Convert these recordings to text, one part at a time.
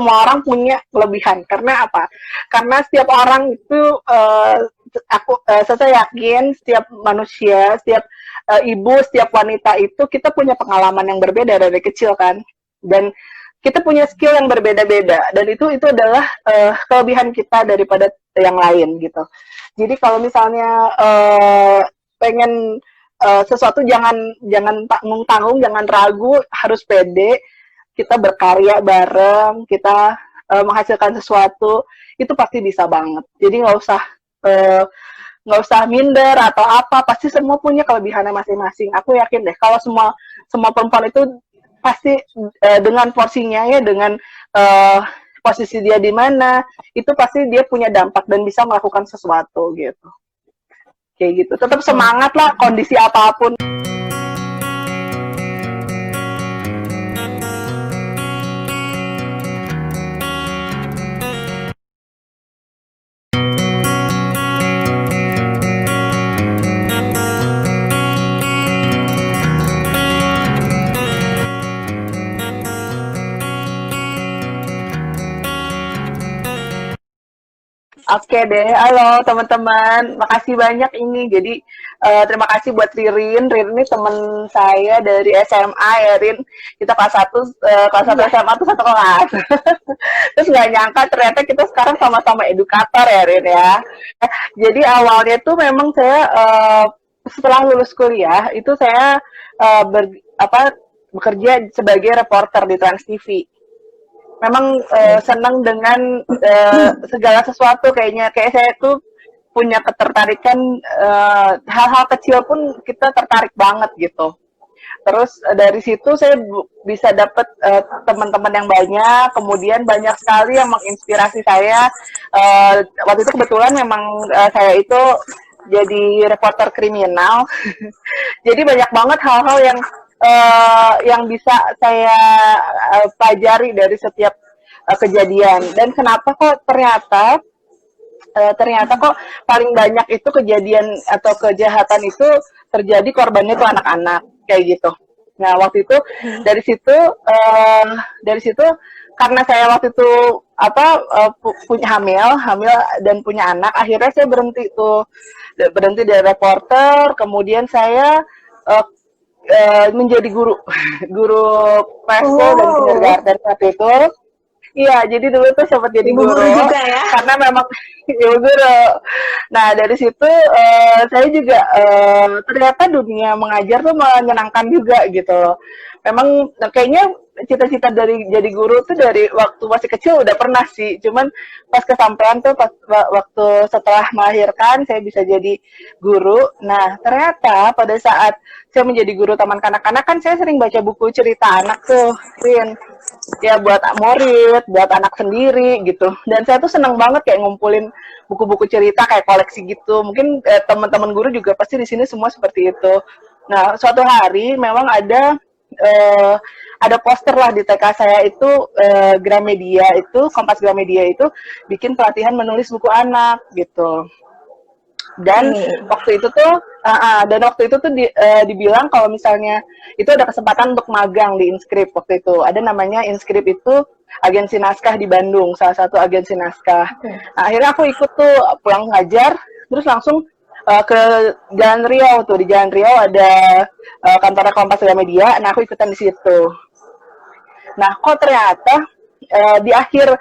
semua orang punya kelebihan. Karena apa? Karena setiap orang itu saya yakin setiap manusia, setiap ibu, setiap wanita itu kita punya pengalaman yang berbeda dari kecil kan. Dan kita punya skill yang berbeda-beda dan itu adalah kelebihan kita daripada yang lain gitu. Jadi kalau misalnya pengen sesuatu jangan tanggung-tanggung, jangan ragu, harus pede. Kita berkarya bareng, kita menghasilkan sesuatu, itu pasti bisa banget. Jadi uh, nggak usah minder atau apa, pasti semua punya kelebihannya masing-masing. Aku yakin deh kalau semua perempuan itu pasti dengan porsinya ya, dengan posisi dia di mana, itu pasti dia punya dampak dan bisa melakukan sesuatu gitu. Kayak gitu. Tetap semangat lah kondisi apapun. Oke deh, halo teman-teman, makasih banyak ini. Jadi terima kasih buat Ririn. Ririn ini teman saya dari SMA ya, Rin. Kita kelas 1 SMA tuh satu kelas. Terus nggak nyangka ternyata kita sekarang sama-sama edukator ya, Rin ya. Jadi awalnya tuh memang saya setelah lulus kuliah itu saya bekerja sebagai reporter di Trans TV. Memang senang dengan segala sesuatu kayak saya tuh punya ketertarikan hal-hal kecil pun kita tertarik banget gitu. Terus dari situ saya bisa dapat teman-teman yang banyak, kemudian banyak sekali yang menginspirasi saya. Waktu itu kebetulan memang saya itu jadi reporter kriminal, jadi banyak banget hal-hal yang bisa saya pelajari dari setiap kejadian. Dan kenapa kok ternyata kok paling banyak itu kejadian atau kejahatan itu terjadi korbannya itu anak-anak kayak gitu. Nah waktu itu dari situ karena saya waktu itu punya hamil dan punya anak, akhirnya saya berhenti dari reporter, kemudian saya menjadi guru guru preschool dan kindergarten waktu itu. Iya, jadi dulu tuh sempat jadi guru juga ya. karena memang ibu guru. Nah dari situ saya juga ternyata dunia mengajar tuh menyenangkan juga gitu. Memang kayaknya cita-cita dari jadi guru tuh dari waktu masih kecil udah pernah sih. Cuman pas kesampaian tuh waktu setelah melahirkan saya bisa jadi guru. Nah ternyata pada saat saya menjadi guru taman kanak-kanak kan saya sering baca buku cerita anak tuh, Rin. Ya buat murid, buat anak sendiri gitu. Dan saya tuh seneng banget kayak ngumpulin buku-buku cerita kayak koleksi gitu. Mungkin teman-teman guru juga pasti di sini semua seperti itu. Nah, suatu hari memang ada poster lah di TK saya itu Gramedia itu Kompas Gramedia itu bikin pelatihan menulis buku anak gitu. Dan waktu itu tuh dibilang kalau misalnya itu ada kesempatan untuk magang di Inscript waktu itu. Ada namanya Inscript itu agensi naskah di Bandung, salah satu agensi naskah. Nah, akhirnya aku ikut tuh pulang ngajar, terus langsung ke Jalan Riau tuh. Di Jalan Riau ada kantor Kompas Gramedia. Nah, aku ikutan di situ. Nah, kok ternyata di akhir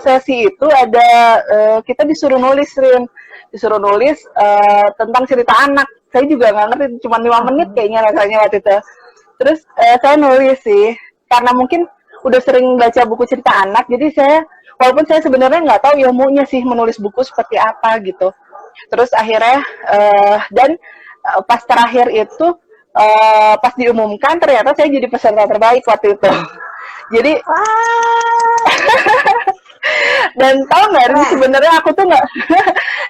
sesi itu ada kita disuruh nulis, Rin. Disuruh nulis tentang cerita anak. Saya juga nggak ngerti, cuma 5 menit kayaknya rasanya waktu itu. Terus saya nulis sih, karena mungkin udah sering baca buku cerita anak, jadi walaupun saya sebenarnya nggak tahu ilmunya sih menulis buku seperti apa gitu. Terus akhirnya pas terakhir itu pas diumumkan ternyata saya jadi peserta terbaik waktu itu. Jadi dan tau nggak Rin, sebenarnya aku tuh nggak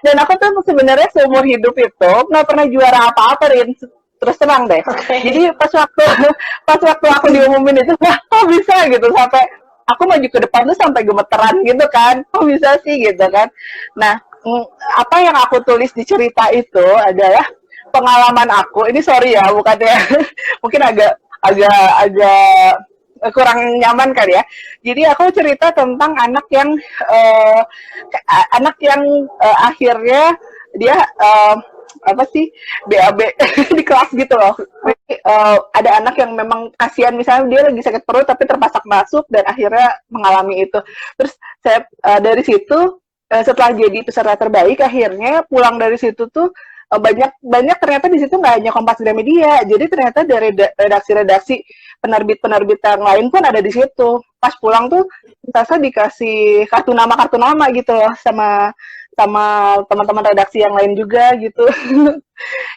dan aku tuh sebenarnya seumur hidup itu nggak pernah juara apa-apa, Rin, terus terang deh. Jadi pas waktu aku diumumin itu kok bisa gitu, sampai aku maju ke depan tuh sampai gemeteran gitu kan, kok bisa sih gitu kan. Nah apa yang aku tulis di cerita itu adalah pengalaman aku. Ini sorry ya bukannya mungkin agak kurang nyaman kan ya. Jadi aku cerita tentang anak yang akhirnya dia apa sih BAB di kelas gitu loh. Ada anak yang memang kasihan, misalnya dia lagi sakit perut tapi terpaksa masuk dan akhirnya mengalami itu. Terus saya dari situ setelah jadi peserta terbaik, akhirnya pulang dari situ tuh banyak ternyata di situ nggak hanya Kompas Gramedia, jadi ternyata dari redaksi-redaksi penerbit yang lain pun ada di situ. Pas pulang tuh Tasa dikasih kartu nama gitu loh sama sama teman-teman redaksi yang lain juga gitu.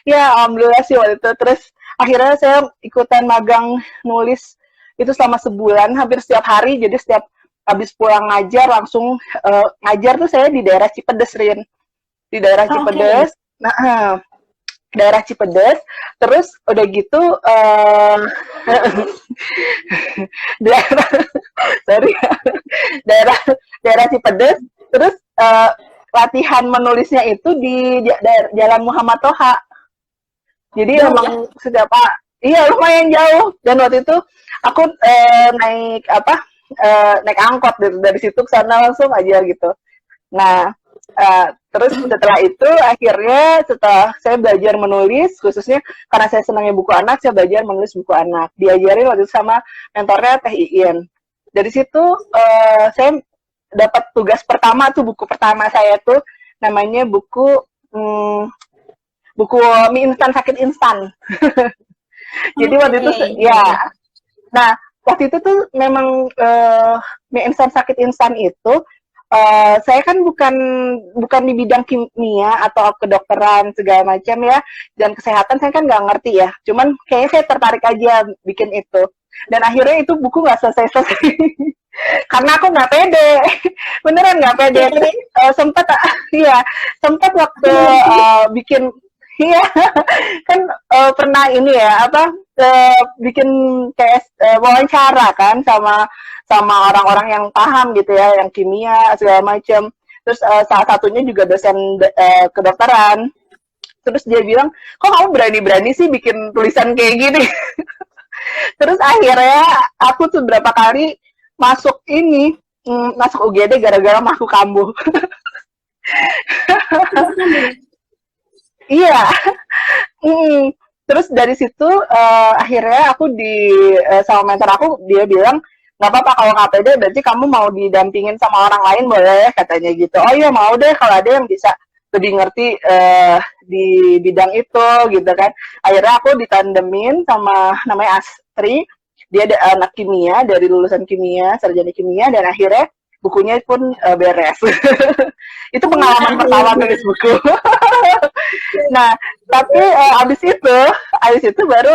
Ya alhamdulillah sih waktu itu. Terus akhirnya saya ikutan magang nulis itu selama sebulan, hampir setiap hari. Jadi setiap habis pulang ngajar langsung ngajar tuh saya di daerah Cipedes, Rin. Di daerah Cipedes. Okay. Nah, daerah Cipedes, terus udah gitu daerah sorry, daerah Cipedes, terus latihan menulisnya itu di Jalan Muhammad Toha. Jadi emang setiap iya lumayan jauh, dan waktu itu aku naik angkot dari situ ke sana langsung aja gitu. Nah, terus setelah itu akhirnya setelah saya belajar menulis, khususnya karena saya senangnya buku anak, saya belajar menulis buku anak. Diajarin waktu itu sama mentornya Teh Iin. Dari situ saya dapat tugas pertama tuh, buku pertama saya tuh namanya buku mie instan sakit instan. Jadi waktu itu ya. Nah, waktu itu tuh memang mie instan sakit instan itu saya kan bukan di bidang kimia atau kedokteran segala macam ya, dan kesehatan saya kan nggak ngerti ya. Cuman kayaknya saya tertarik aja bikin itu. Dan akhirnya itu buku nggak selesai-selesai. Karena aku nggak pede, beneran nggak pede. Tapi sempat waktu bikin, iya kan pernah ini ya bikin kayak wawancara kan sama orang-orang yang paham gitu ya, yang kimia segala macam. Terus salah satunya juga dosen kedokteran. Terus dia bilang, kok kamu berani-berani sih bikin tulisan kayak gini? Terus akhirnya aku tuh berapa kali masuk UGD gara-gara masuk kambuh. Iya. Terus dari situ akhirnya aku sama mentor aku, dia bilang, nggak apa-apa kalau nggak pede, berarti kamu mau didampingin sama orang lain boleh, katanya gitu. Oh iya mau deh kalau ada yang bisa lebih ngerti di bidang itu gitu kan. Akhirnya aku ditandemin sama namanya Astri, dia anak kimia, dari lulusan kimia, sarjana kimia, dan akhirnya bukunya pun beres. Itu pengalaman pertama nulis buku. Nah, tapi abis itu baru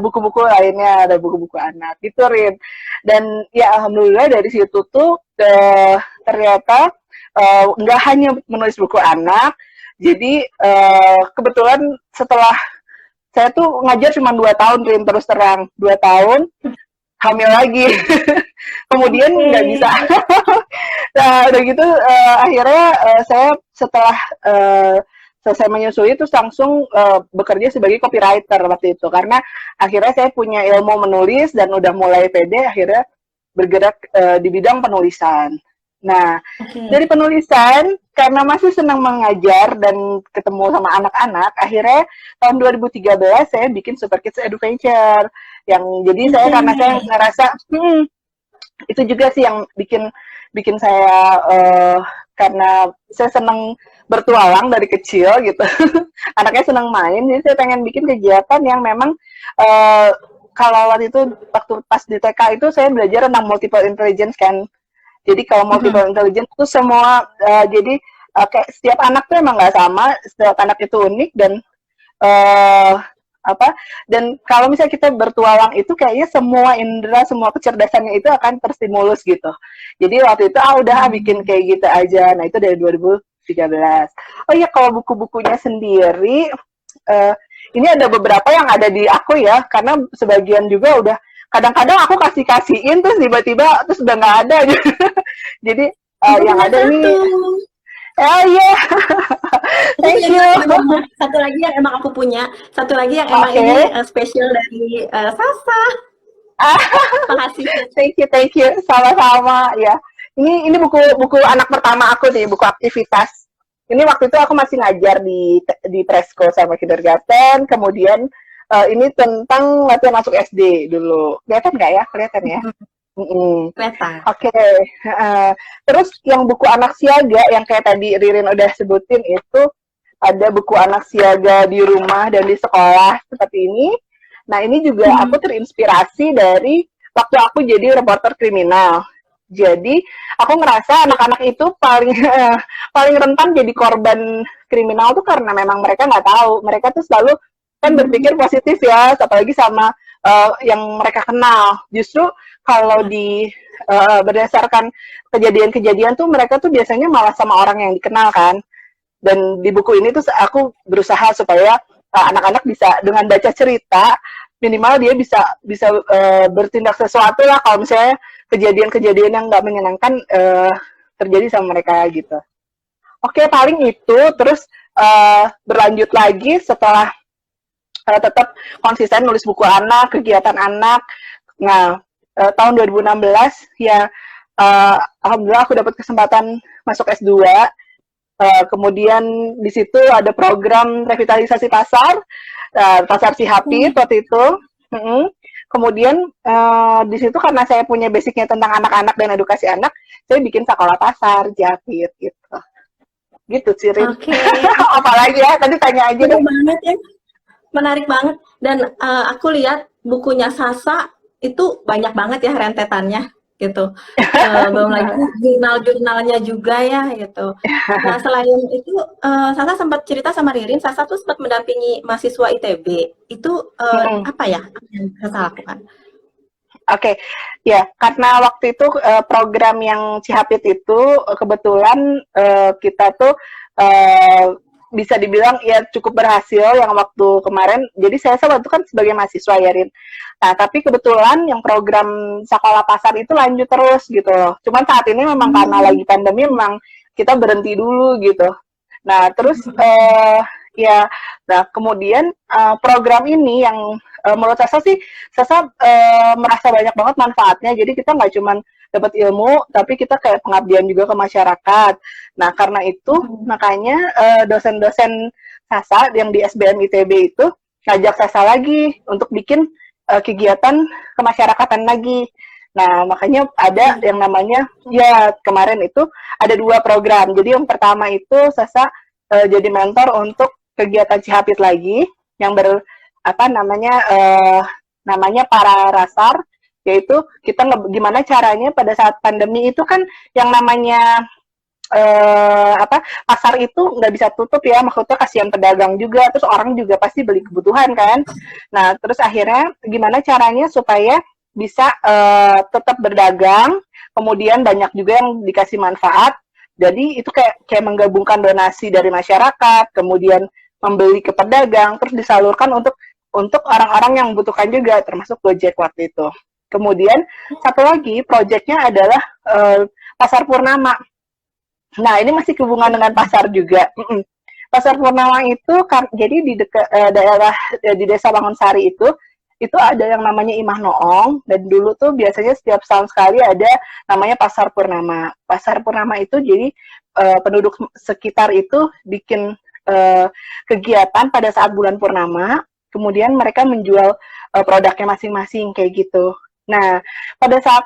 buku-buku lainnya, ada buku-buku anak gitu, Rin. Dan ya alhamdulillah dari situ tuh ternyata nggak hanya menulis buku anak. Jadi kebetulan setelah saya tuh ngajar cuma 2 tahun, Rin, terus terang 2 tahun hamil lagi. Kemudian nggak bisa. Nah udah gitu akhirnya saya setelah selesai menyusui itu langsung bekerja sebagai copywriter waktu itu, karena akhirnya saya punya ilmu menulis dan udah mulai pede, akhirnya bergerak di bidang penulisan. Nah, dari penulisan, karena masih senang mengajar dan ketemu sama anak-anak, akhirnya tahun 2013 saya bikin Super Kids Adventure. Yang jadi karena saya ngerasa itu juga sih yang bikin saya karena saya senang bertualang dari kecil gitu. Anaknya senang main, jadi saya pengen bikin kegiatan yang memang kalau waktu pas di TK itu saya belajar tentang multiple intelligence kan. Jadi kalau multiple intelligence itu semua jadi kayak setiap anak tuh emang nggak sama, setiap anak itu unik, dan dan kalau misalnya kita bertualang itu kayaknya semua indera, semua kecerdasannya itu akan terstimulus gitu. Jadi waktu itu udah bikin kayak gitu aja. Nah itu dari 2013. Oh iya, kalau buku-bukunya sendiri ini ada beberapa yang ada di aku ya, karena sebagian juga udah kadang-kadang aku kasihin terus tiba-tiba terus udah nggak ada aja. Jadi yang ada ini iya. Thank you. Satu lagi yang emang aku punya, satu lagi yang emang ini spesial dari Sasa. Makasih. Thank you, sama-sama ya. Ini buku anak pertama aku nih, buku aktivitas. Ini waktu itu aku masih ngajar di presko sama kindergarten, kemudian ini tentang latihan masuk SD dulu. Kelihatan nggak ya? Kelihatan ya? Kelihatan. Oke. Terus yang buku anak siaga yang kayak tadi Ririn udah sebutin itu ada buku anak siaga di rumah dan di sekolah seperti ini. Nah, ini juga aku terinspirasi dari waktu aku jadi reporter kriminal. Jadi, aku ngerasa anak-anak itu paling paling rentan jadi korban kriminal tuh karena memang mereka nggak tahu. Mereka tuh selalu kan berpikir positif ya, apalagi sama yang mereka kenal. Justru kalau berdasarkan kejadian-kejadian tuh mereka tuh biasanya malah sama orang yang dikenal kan. Dan di buku ini tuh aku berusaha supaya anak-anak bisa dengan baca cerita minimal dia bisa bertindak sesuatu lah kalau misalnya kejadian-kejadian yang nggak menyenangkan terjadi sama mereka gitu. Oke, paling itu terus berlanjut lagi setelah tetap konsisten nulis buku anak, kegiatan anak. Nah, tahun 2016 ya alhamdulillah aku dapat kesempatan masuk S2. Kemudian di situ ada program revitalisasi pasar, pasar Cihapit waktu itu. Kemudian di situ karena saya punya basicnya tentang anak-anak dan edukasi anak, saya bikin sekolah pasar Cihapit gitu. Gitu Cirin. Oke. Apalagi ya, tadi tanya aja deh. Banget ya. Menarik banget. Dan aku lihat bukunya Sasa itu banyak banget ya rentetannya gitu. Belum lagi jurnal-jurnalnya juga ya gitu. Nah, selain itu Sasa sempat cerita sama Ririn, Sasa tuh sempat mendampingi mahasiswa ITB. Itu apa ya yang Sasa lakukan? Oke, ya karena waktu itu program yang Cihapit itu kebetulan kita tuh bisa dibilang ya cukup berhasil yang waktu kemarin. Jadi saya waktu kan sebagai mahasiswa ya Rin. Nah tapi kebetulan yang program sekolah pasar itu lanjut terus gitu loh. Cuman saat ini memang karena lagi pandemi memang kita berhenti dulu gitu. Nah terus ya, nah kemudian program ini yang menurut Sasa merasa banyak banget manfaatnya. Jadi kita nggak cuman dapat ilmu, tapi kita kayak pengabdian juga ke masyarakat. Nah, karena itu makanya dosen-dosen Sasa yang di SBM ITB itu ngajak Sasa lagi untuk bikin kegiatan kemasyarakatan lagi. Nah, makanya ada yang namanya, ya kemarin itu ada 2 program. Jadi yang pertama itu Sasa jadi mentor untuk kegiatan Cihapit lagi, yang namanya para rasar, yaitu kita gimana caranya pada saat pandemi itu kan yang namanya pasar itu nggak bisa tutup ya, maksudnya kasihan pedagang juga, terus orang juga pasti beli kebutuhan kan. Nah terus akhirnya gimana caranya supaya bisa tetap berdagang, kemudian banyak juga yang dikasih manfaat. Jadi itu kayak menggabungkan donasi dari masyarakat, kemudian membeli ke pedagang, terus disalurkan untuk orang-orang yang membutuhkan juga, termasuk Gojek waktu itu. Kemudian satu lagi proyeknya adalah Pasar Purnama. Nah ini masih hubungan dengan pasar juga. Pasar Purnama itu jadi di daerah di Desa Bangunsari itu ada yang namanya Imah Noong, dan dulu tuh biasanya setiap tahun sekali ada namanya Pasar Purnama. Pasar Purnama itu jadi penduduk sekitar itu bikin kegiatan pada saat bulan purnama, kemudian mereka menjual produknya masing-masing kayak gitu. Nah, pada saat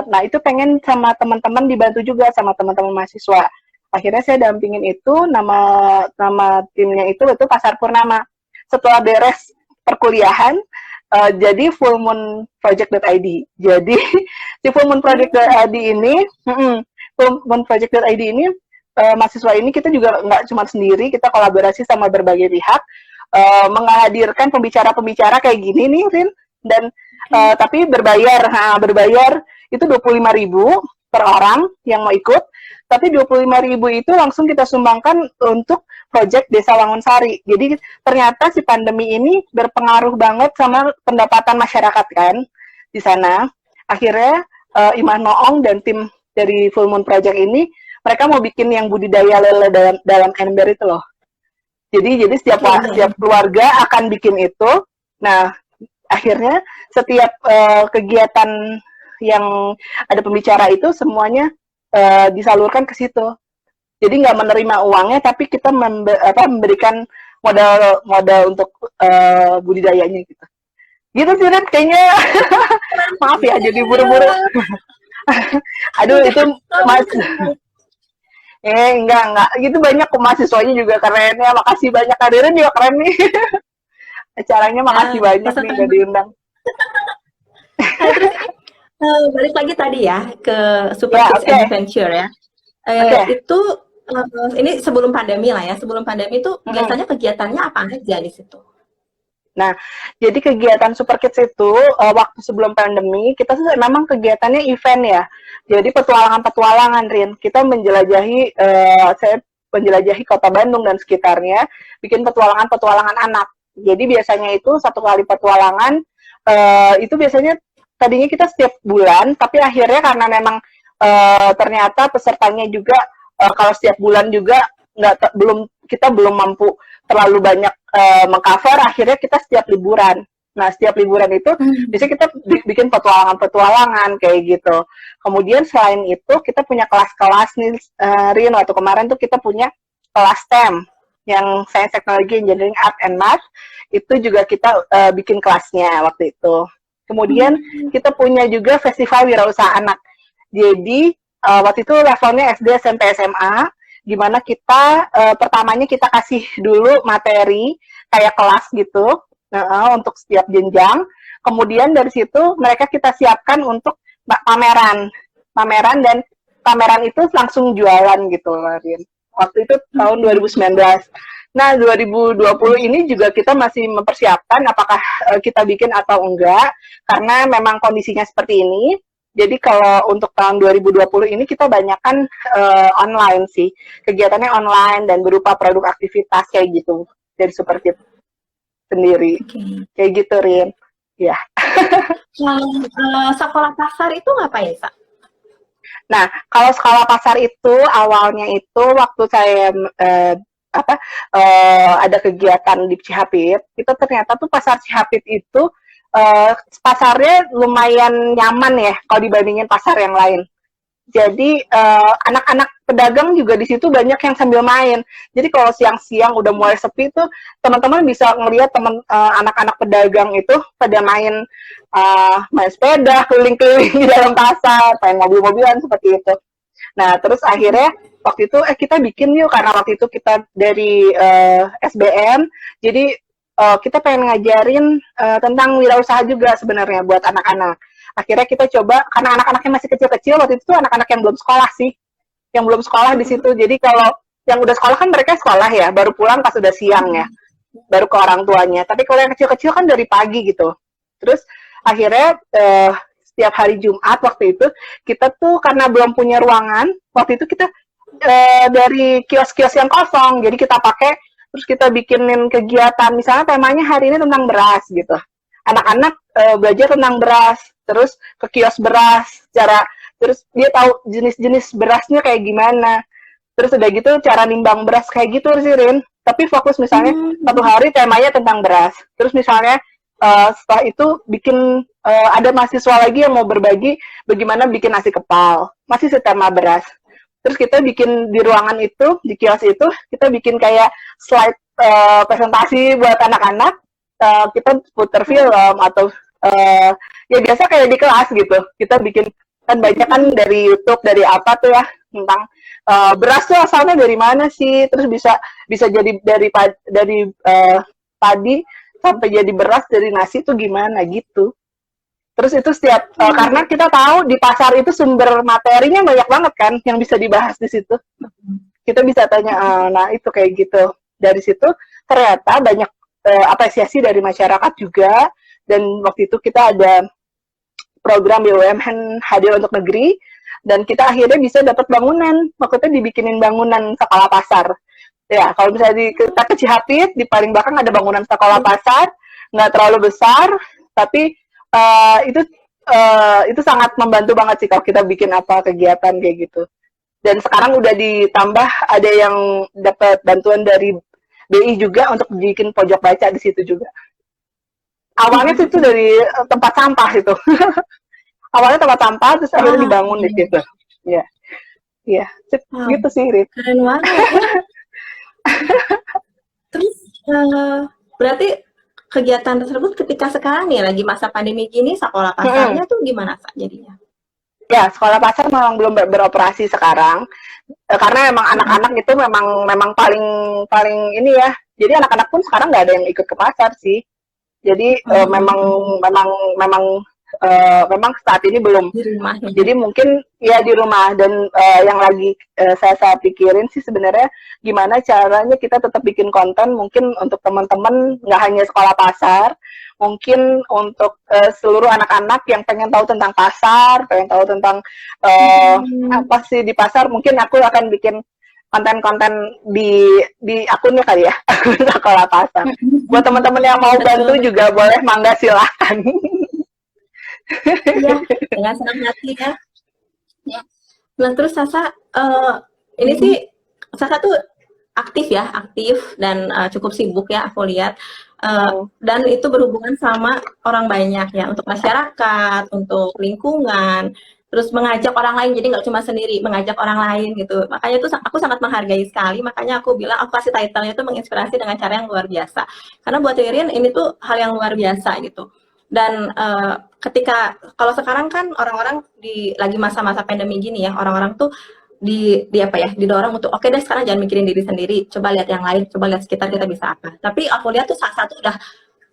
nah itu pengen sama teman-teman dibantu juga sama teman-teman mahasiswa. Akhirnya saya dampingin itu, nama timnya itu Pasar Purnama. Setelah beres perkuliahan, jadi fullmoonproject.id. Jadi si fullmoonproject.id ini, fullmoonproject.id ini mahasiswa ini kita juga nggak cuma sendiri, kita kolaborasi sama berbagai pihak, menghadirkan pembicara-pembicara kayak gini nih, Rin, dan tapi berbayar itu 25.000 per orang yang mau ikut, tapi 25.000 itu langsung kita sumbangkan untuk proyek Desa Wangunsari. Jadi ternyata si pandemi ini berpengaruh banget sama pendapatan masyarakat kan di sana. Akhirnya Imah Noong dan tim dari Full Moon Project ini mereka mau bikin yang budidaya lele dalam ember itu loh. Jadi setiap keluarga akan bikin itu. Nah, akhirnya setiap kegiatan yang ada pembicara itu semuanya disalurkan ke situ. Jadi nggak menerima uangnya, tapi kita memberikan modal untuk budidayanya gitu. Gitu sih Ren, kayaknya. Maaf ya, jadi buru-buru. Aduh, itu mas. Enggak. Gitu banyak kok mahasiswanya juga keren ya. Makasih banyak, hadirin juga keren nih. Acaranya makasih banyak nih udah diundang. Nah, terus balik lagi tadi ya ke Super Ya, Kids oke. Adventure ya. Oke. Itu ini sebelum pandemi lah ya. Sebelum pandemi itu Mm-mm. biasanya kegiatannya apa aja di situ? Nah, jadi kegiatan Super Kids itu waktu sebelum pandemi kita tuh memang kegiatannya event ya. Jadi petualangan-petualangan, Rin. Kita menjelajahi, saya menjelajahi kota Bandung dan sekitarnya, bikin petualangan-petualangan anak. Jadi biasanya itu satu kali petualangan, itu biasanya tadinya kita setiap bulan, tapi akhirnya karena memang ternyata pesertanya juga kalau setiap bulan juga kita belum mampu terlalu banyak mengcover, akhirnya kita setiap liburan. Nah, setiap liburan itu biasanya kita bikin petualangan-petualangan kayak gitu. Kemudian selain itu kita punya kelas-kelas nih, Rin, waktu kemarin tuh kita punya kelas STEM yang Science, Technology, Engineering, Art, and Math. Itu juga kita bikin kelasnya waktu itu. Kemudian kita punya juga festival wirausaha anak. Jadi waktu itu levelnya SD, SMP, SMA, gimana kita pertamanya kita kasih dulu materi kayak kelas gitu untuk setiap jenjang. Kemudian dari situ mereka kita siapkan untuk pameran dan pameran itu langsung jualan gitu, Rin. Waktu itu tahun 2019. Nah, 2020 ini juga kita masih mempersiapkan apakah kita bikin atau enggak, karena memang kondisinya seperti ini. Jadi kalau untuk tahun 2020 ini kita banyakkan online sih. Kegiatannya online dan berupa produk aktivitas kayak gitu dari Super Kids sendiri. Kayak gitu, Rin. Ya. Sekolah pasar itu ngapain, Sa? Nah, kalau sekolah pasar itu awalnya itu waktu saya ada kegiatan di Cihapit, itu ternyata tuh pasar Cihapit itu pasarnya lumayan nyaman ya kalau dibandingin pasar yang lain. Jadi anak-anak pedagang juga di situ banyak yang sambil main. Jadi kalau siang-siang udah mulai sepi tuh teman-teman bisa ngelihat anak-anak pedagang itu pada main sepeda keliling-keliling di dalam pasar, main mobil-mobilan seperti itu. Nah, terus akhirnya waktu itu kita bikin yuk, karena waktu itu kita dari SBM, jadi kita pengen ngajarin tentang wirausaha juga sebenarnya buat anak-anak. Akhirnya kita coba, karena anak-anaknya masih kecil-kecil, waktu itu tuh anak-anak yang belum sekolah sih, yang belum sekolah di situ. Jadi kalau yang udah sekolah kan mereka sekolah ya, baru pulang pas udah siang ya, baru ke orang tuanya. Tapi kalau yang kecil-kecil kan dari pagi gitu. Terus akhirnya setiap hari Jumat waktu itu, kita tuh karena belum punya ruangan, waktu itu kita dari kios-kios yang kosong, jadi kita pakai, terus kita bikinin kegiatan, misalnya temanya hari ini tentang beras gitu. Anak-anak belajar tentang beras, terus ke kios beras, terus dia tahu jenis-jenis berasnya kayak gimana. Terus udah gitu cara nimbang beras kayak gitu sih, Rin. Tapi fokus misalnya satu hari temanya tentang beras. Terus misalnya setelah itu bikin ada mahasiswa lagi yang mau berbagi bagaimana bikin nasi kepal. Masih setema beras. Terus kita bikin di ruangan itu, di kios itu, kita bikin kayak slide presentasi buat anak-anak. Kita putar film atau ya biasa kayak di kelas gitu. Kita bikin, kan banyak kan dari YouTube, dari apa tuh ya, tentang beras tuh asalnya dari mana sih, terus bisa jadi dari padi sampai jadi beras dari nasi tuh gimana gitu. Terus itu setiap karena kita tahu di pasar itu sumber materinya banyak banget kan yang bisa dibahas di situ. Kita bisa tanya, nah itu kayak gitu. Dari situ ternyata banyak apresiasi dari masyarakat juga, dan waktu itu kita ada program BUMN hadir untuk negeri, dan kita akhirnya bisa dapat bangunan. Waktu itu dibikinin bangunan sekolah pasar. Ya, kalau misalnya kita ke Cihapit, di paling belakang ada bangunan sekolah pasar, nggak terlalu besar, tapi itu sangat membantu banget sih kalau kita bikin apa kegiatan kayak gitu. Dan sekarang udah ditambah, ada yang dapat bantuan dari BI juga untuk bikin pojok baca di situ juga. Awalnya tuh itu dari tempat sampah itu. Awalnya tempat sampah, terus akhirnya Wah, dibangun di situ. Iya, iya, wow, gitu sih, Rit. keren banget ya. Terus berarti kegiatan tersebut ketika sekarang nih lagi masa pandemi gini sekolah Mm-mm. pasarnya tuh gimana Kak jadinya? Ya, sekolah pasar memang belum beroperasi sekarang. Karena emang Mm-mm. anak-anak itu memang memang paling paling ini ya. Jadi anak-anak pun sekarang nggak ada yang ikut ke pasar sih. Jadi memang Mm-mm. memang memang memang saat ini belum. Di rumah nih. Jadi mungkin ya di rumah dan yang lagi saya pikirin sih sebenarnya gimana caranya kita tetap bikin konten mungkin untuk teman-teman nggak hanya sekolah pasar, mungkin untuk seluruh anak-anak yang pengen tahu tentang pasar, pengen tahu tentang Hmm, apa sih di pasar, mungkin aku akan bikin konten-konten di akunnya kali ya, akun sekolah pasar. Buat teman-teman yang mau betul bantu betul. juga boleh, mangga silahkan. Iya, dengan senang hati ya. Ya. Nah, terus Sasa, ini sih Sasa tuh aktif ya, aktif dan cukup sibuk ya aku lihat. Dan itu berhubungan sama orang banyak ya, untuk masyarakat, untuk lingkungan, terus mengajak orang lain, jadi nggak cuma sendiri, mengajak orang lain gitu. Makanya itu aku sangat menghargai sekali, makanya aku bilang, aku kasih title-nya itu menginspirasi dengan cara yang luar biasa. Karena buat Ririn ini tuh hal yang luar biasa gitu. Dan ketika kalau sekarang kan orang-orang lagi masa-masa pandemi gini ya, orang-orang tuh di apa ya, didorong untuk oke deh sekarang jangan mikirin diri sendiri, coba lihat yang lain, coba lihat sekitar kita bisa apa. Tapi aku lihat tuh saat satu udah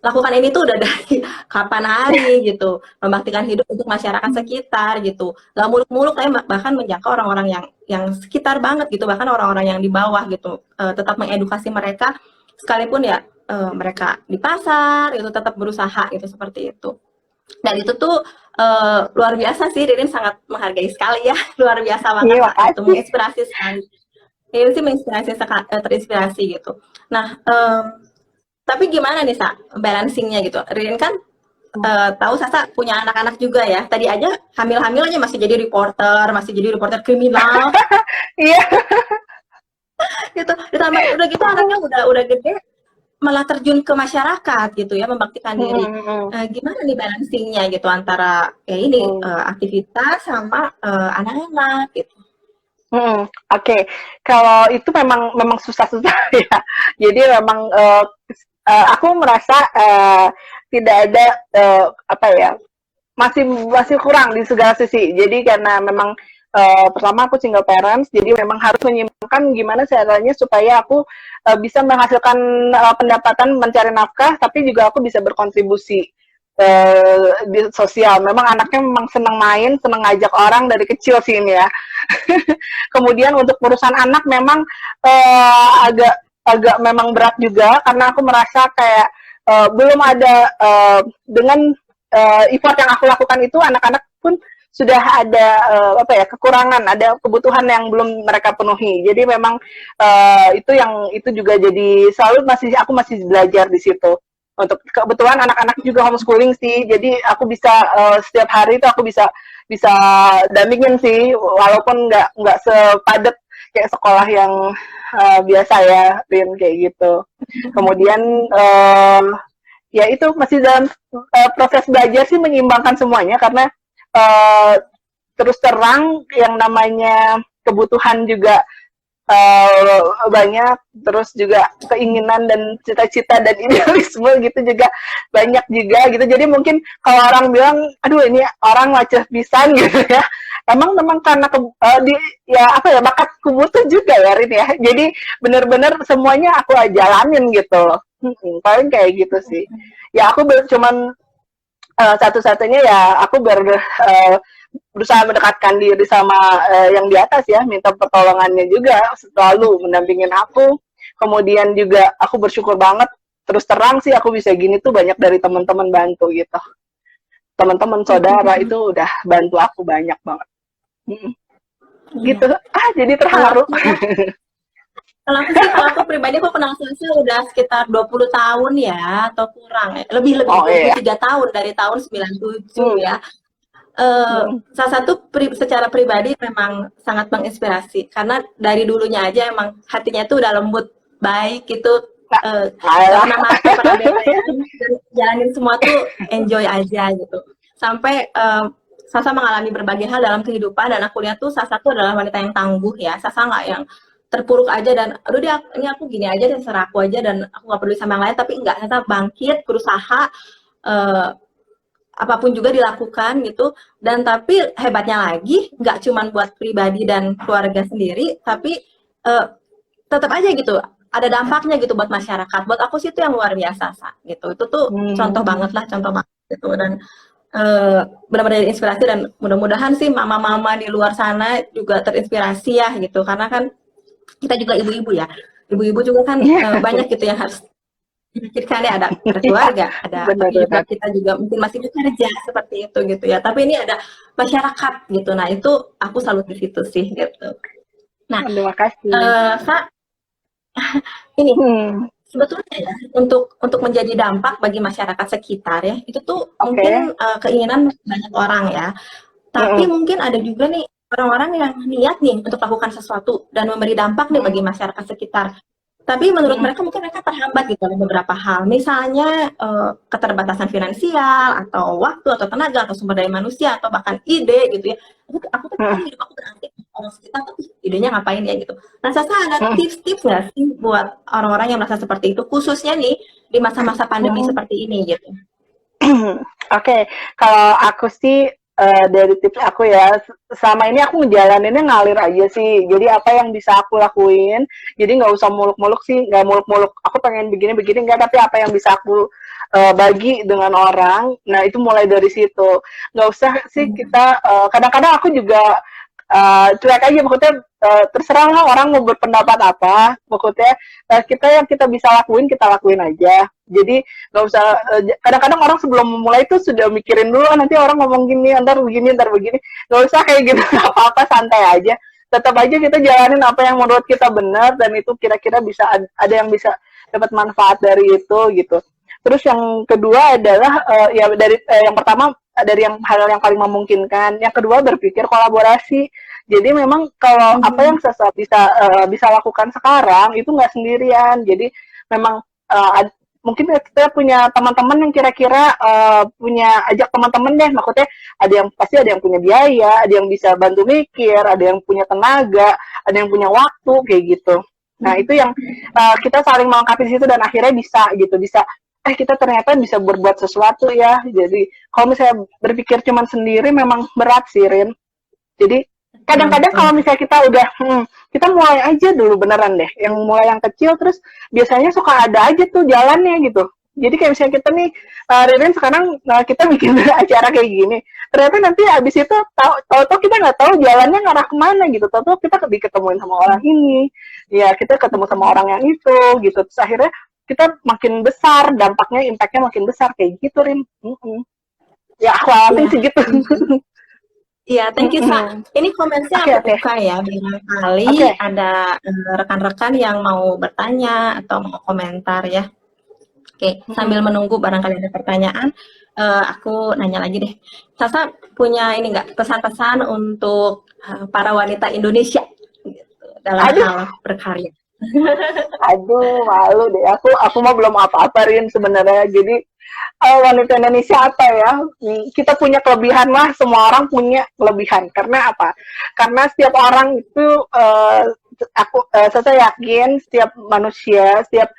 lakukan ini tuh udah dari kapan hari gitu, membaktikan hidup untuk masyarakat sekitar gitu, gak muluk-muluk, tapi bahkan menjangkau orang-orang yang sekitar banget gitu, bahkan orang-orang yang di bawah gitu, tetap mengedukasi mereka sekalipun ya mereka di pasar itu tetap berusaha itu seperti itu. Dan itu tuh luar biasa sih, Ririn sangat menghargai sekali ya, luar biasa banget Iya, Kak, itu makasih. menginspirasi sekali. Ini sih menginspirasi terinspirasi gitu. Nah, tapi gimana nih Sa, balancingnya gitu? Ririn kan tahu Sasa punya anak-anak juga ya. Tadi aja hamil-hamil aja masih jadi reporter kriminal Iya. gitu. Ditambah udah gitu anaknya udah gede, malah terjun ke masyarakat gitu ya, membaktikan diri. Gimana nih balancingnya gitu antara ya ini aktivitas sama anak-anak gitu. Oke. Kalau itu memang memang susah-susah ya. Jadi memang aku merasa tidak ada apa ya, masih masih kurang di segala sisi. Jadi karena memang pertama aku single parents, jadi memang harus menyeimbangkan gimana caranya supaya aku bisa menghasilkan pendapatan mencari nafkah, tapi juga aku bisa berkontribusi di sosial. Memang anaknya memang senang main, senang ngajak orang dari kecil sih ini ya. Kemudian untuk urusan anak memang agak agak memang berat juga karena aku merasa kayak belum ada dengan effort yang aku lakukan itu anak-anak pun sudah ada apa ya, kekurangan, ada kebutuhan yang belum mereka penuhi. Jadi memang itu yang itu juga jadi selalu aku masih belajar di situ. Untuk kebetulan anak-anak juga homeschooling sih, jadi aku bisa setiap hari itu aku bisa bisa dampingin sih, walaupun nggak sepadat kayak sekolah yang biasa ya, Rin, kayak gitu. Kemudian ya itu masih dalam proses belajar sih, menyeimbangkan semuanya karena uh, terus terang yang namanya kebutuhan juga banyak, terus juga keinginan dan cita-cita dan idealisme gitu juga banyak juga gitu. Jadi mungkin kalau orang bilang aduh ini orang macet pisan gitu ya, emang memang karena di ya apa ya, bakat kubutuh juga ya Rin ya. Jadi bener-bener semuanya aku jalanin gitu. Paling kayak gitu sih ya. Aku cuman satu-satunya ya aku berusaha mendekatkan diri sama yang di atas ya, minta pertolongannya juga, selalu mendampingin aku. Kemudian juga aku bersyukur banget, terus terang sih aku bisa gini tuh banyak dari teman-teman bantu gitu. Teman-teman saudara itu udah bantu aku banyak banget. Iya. Gitu. Jadi Kalau terharu. aku ya, kalau aku pribadi aku kenal Sasa udah sekitar 20 tahun ya atau kurang ya. Lebih Oh iya. 23 tahun dari tahun 97 Hmm. ya. Salah satu secara pribadi memang sangat menginspirasi karena dari dulunya aja emang hatinya tuh udah lembut, baik gitu, Nah, nggak alah. pernah mati, pernah bete, dan jalanin semua tuh enjoy aja gitu. Sampai Sasa mengalami berbagai hal dalam kehidupan, dan aku lihat tuh Sasa tuh adalah wanita yang tangguh ya. Sasa nggak yang terpuruk aja dan aduh dia ini aku gini aja dan serah aku aja dan aku nggak peduli sama yang lain, tapi enggak, Sasa bangkit berusaha, eh, apapun juga dilakukan gitu. Dan tapi hebatnya lagi nggak cuman buat pribadi dan keluarga sendiri, tapi eh, tetap aja gitu ada dampaknya gitu buat masyarakat. Buat aku sih itu yang luar biasa Sa, gitu. Itu tuh contoh Hmm. banget lah, contoh banget gitu. Dan benar-benar jadi inspirasi, dan mudah-mudahan sih mama-mama di luar sana juga terinspirasi ya gitu, karena kan kita juga ibu-ibu ya, ibu-ibu juga kan Iya, banyak gitu yang harus dipikirkan ya, ada iya, keluarga, ada juga benar-benar. kita juga mungkin masih bekerja seperti itu gitu ya, tapi ini ada masyarakat gitu. Nah itu aku salut di situ sih gitu. Nah, Terima kasih. Kak, ini Hmm, sebetulnya ya, untuk menjadi dampak bagi masyarakat sekitar ya, itu tuh oke. mungkin keinginan banyak orang ya. Tapi Mm-mm, mungkin ada juga nih orang-orang yang niat nih untuk melakukan sesuatu dan memberi dampak nih bagi mm-mm, masyarakat sekitar. Tapi menurut mm-mm, mereka mungkin mereka terhambat gitu oleh beberapa hal. Misalnya keterbatasan finansial atau waktu atau tenaga atau sumber daya manusia atau bahkan ide gitu ya. Aku tuh mm-mm, pengen hidup aku berarti, orang sekitar tuh idenya ngapain ya gitu. Nah, Sasa ada mm-mm, tips-tips nggak sih buat orang-orang yang merasa seperti itu, khususnya nih di masa-masa pandemi mm-mm. seperti ini gitu? Oke, kalau aku sih dari tips aku ya, selama ini aku ngejalaninnya ngalir aja sih. Jadi apa yang bisa aku lakuin, jadi nggak usah muluk-muluk sih, nggak muluk-muluk. Aku pengen begini-begini nggak, tapi apa yang bisa aku bagi dengan orang. Nah itu mulai dari situ. Nggak usah sih kita. Kadang-kadang aku juga cuek aja, maksudnya terserah lah orang mau berpendapat apa. Maksudnya kita yang kita bisa lakuin kita lakuin aja. Jadi nggak usah kadang-kadang orang sebelum memulai itu sudah mikirin dulu, nanti orang ngomong gini ntar begini, nggak usah kayak gitu. Nggak apa-apa, santai aja, tetap aja kita jalanin apa yang menurut kita benar dan itu kira-kira bisa ada yang bisa dapat manfaat dari itu gitu. Terus yang kedua adalah ya dari yang pertama dari yang hal yang paling memungkinkan, yang kedua berpikir kolaborasi. Jadi memang kalau apa yang saya bisa lakukan sekarang itu nggak sendirian. Jadi memang uh, mungkin kita punya teman-teman yang kira-kira punya, ajak teman-teman deh, maksudnya ada yang pasti ada yang punya biaya, ada yang bisa bantu mikir, ada yang punya tenaga, ada yang punya waktu kayak gitu. Nah itu yang kita saling melengkapi di situ dan akhirnya bisa gitu, bisa kita ternyata bisa berbuat sesuatu ya. Jadi kalau misalnya berpikir cuman sendiri memang berat sih, Rin. Jadi kadang-kadang kalau misalnya kita udah kita mulai aja dulu beneran deh, yang mulai yang kecil, terus biasanya suka ada aja tuh jalannya gitu. Jadi kayak misalnya kita nih Ririn sekarang kita bikin acara kayak gini, ternyata nanti abis itu tahu kita nggak tahu jalannya ngarah kemana gitu, tahu kita diketemuin sama orang ini, ya kita ketemu sama orang yang itu gitu, terus akhirnya kita makin besar dampaknya, impactnya makin besar kayak gitu, Rin. Ya aku alamin Iya. sih gitu. Iya, thank you, Sa. Ini komennya Oke aku oke buka ya, barangkali oke. ada rekan-rekan yang mau bertanya atau mau komentar ya. Oke, sambil menunggu barangkali ada pertanyaan, aku nanya lagi deh. Sasa punya ini nggak pesan-pesan untuk para wanita Indonesia gitu, dalam Aduh, hal berkarya? aduh, malu deh. Aku mah belum apa-apa, Rin, sebenarnya. Jadi wanita Indonesia apa ya? Kita punya kelebihan lah. Semua orang punya kelebihan. Karena apa? Karena setiap orang itu, saya yakin setiap manusia, setiap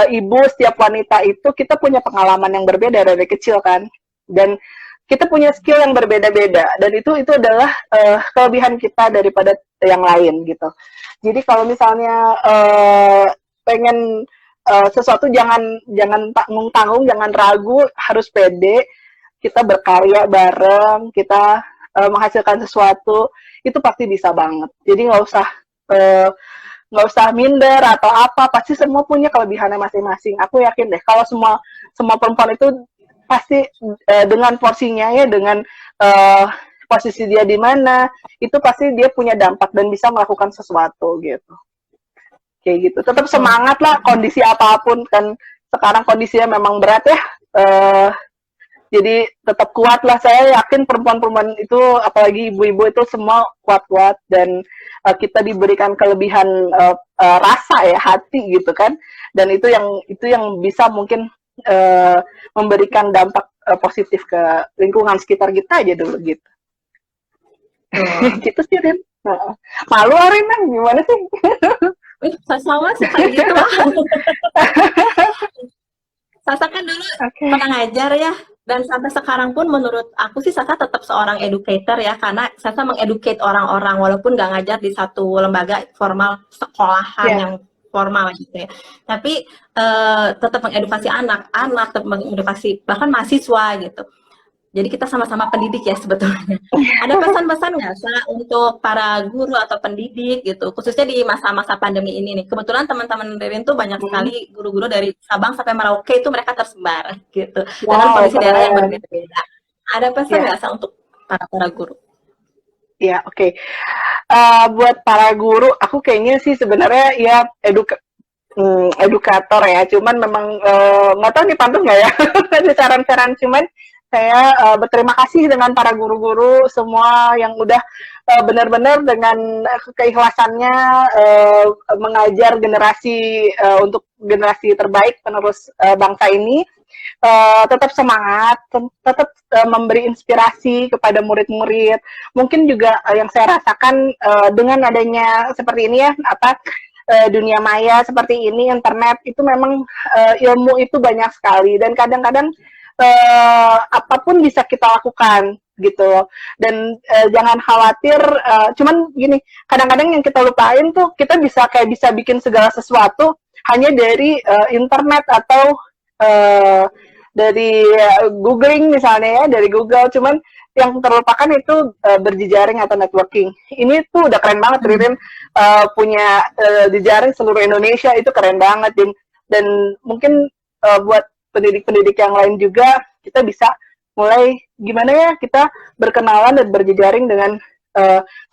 ibu, setiap wanita itu kita punya pengalaman yang berbeda dari kecil kan. Dan kita punya skill yang berbeda-beda. Dan itu adalah kelebihan kita daripada yang lain gitu. Jadi kalau misalnya pengen sesuatu, jangan tanggung-tanggung, jangan ragu, harus pede. Kita berkarya bareng, kita menghasilkan sesuatu, itu pasti bisa banget. Jadi uh, nggak usah minder atau apa, pasti semua punya kelebihannya masing-masing. Aku yakin deh kalau semua semua perempuan itu pasti dengan porsinya ya, dengan uh, posisi dia di mana, itu pasti dia punya dampak dan bisa melakukan sesuatu gitu. Kayak gitu. Tetap semangat lah kondisi apapun kan, sekarang kondisinya memang berat ya. Jadi tetap kuat lah, saya yakin perempuan-perempuan itu apalagi ibu-ibu itu semua kuat-kuat, dan kita diberikan kelebihan rasa ya, hati gitu kan, dan itu yang bisa mungkin memberikan dampak positif ke lingkungan sekitar kita aja dulu gitu. Gitu sih Rin. Malu Rin, gimana sih? Sama sih kayak gitu lah. Sasa kan dulu pernah ngajar ya, dan sampai sekarang pun menurut aku sih Sasa tetap seorang educator ya, karena Sasa mengeducate orang-orang walaupun nggak ngajar di satu lembaga formal sekolahan yang formal gitu ya. Tapi tetap mengedukasi anak-anak, tetap mengedukasi bahkan mahasiswa gitu. Jadi kita sama-sama pendidik ya sebetulnya. Ada pesan-pesan nggak Sa untuk para guru atau pendidik gitu, khususnya di masa-masa pandemi ini nih. Kebetulan teman-teman Ririn tuh banyak sekali guru-guru dari Sabang sampai Merauke itu mereka tersebar gitu, dengan kondisi daerah yang berbeda-beda. Ada pesan nggak Sa untuk para guru? Ya, oke. Buat para guru, aku kayaknya sih sebenarnya ya edukator ya, cuman memang nggak tahu nih pantas nggak ya ada saran-saran, cuman saya berterima kasih dengan para guru-guru semua yang udah benar-benar dengan keikhlasannya mengajar generasi untuk generasi terbaik penerus bangsa ini. Tetap semangat, tetap memberi inspirasi kepada murid-murid. Mungkin juga yang saya rasakan dengan adanya seperti ini ya, dunia maya seperti ini, internet itu memang ilmu itu banyak sekali, dan kadang-kadang apapun bisa kita lakukan gitu, dan jangan khawatir. Cuman gini, kadang-kadang yang kita lupain tuh, kita bisa bikin segala sesuatu hanya dari internet atau dari googling misalnya ya, dari Google. Cuman yang terlupakan itu berjejaring atau networking. Ini tuh udah keren banget, Ririn punya jejaring seluruh Indonesia, itu keren banget, dan mungkin buat pendidik-pendidik yang lain juga, kita bisa mulai gimana ya kita berkenalan dan berjejaring dengan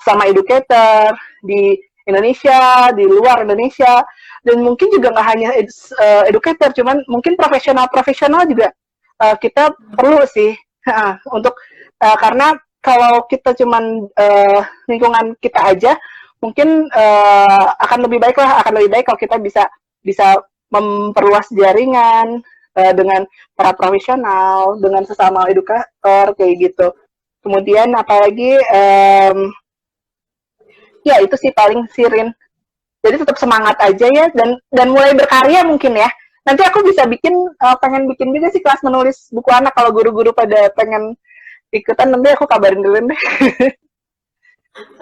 sama educator di Indonesia, di luar Indonesia, dan mungkin juga nggak hanya educator, cuman mungkin profesional juga kita perlu sih untuk karena kalau kita cuman lingkungan kita aja, mungkin akan lebih baik kalau kita bisa memperluas jaringan dengan para profesional, dengan sesama edukator kayak gitu. Kemudian apalagi ya itu sih paling sirin. Jadi tetap semangat aja ya, dan mulai berkarya mungkin ya. Nanti aku bisa pengen bikin juga sih kelas menulis buku anak, kalau guru-guru pada pengen ikutan, nanti aku kabarin dulu deh.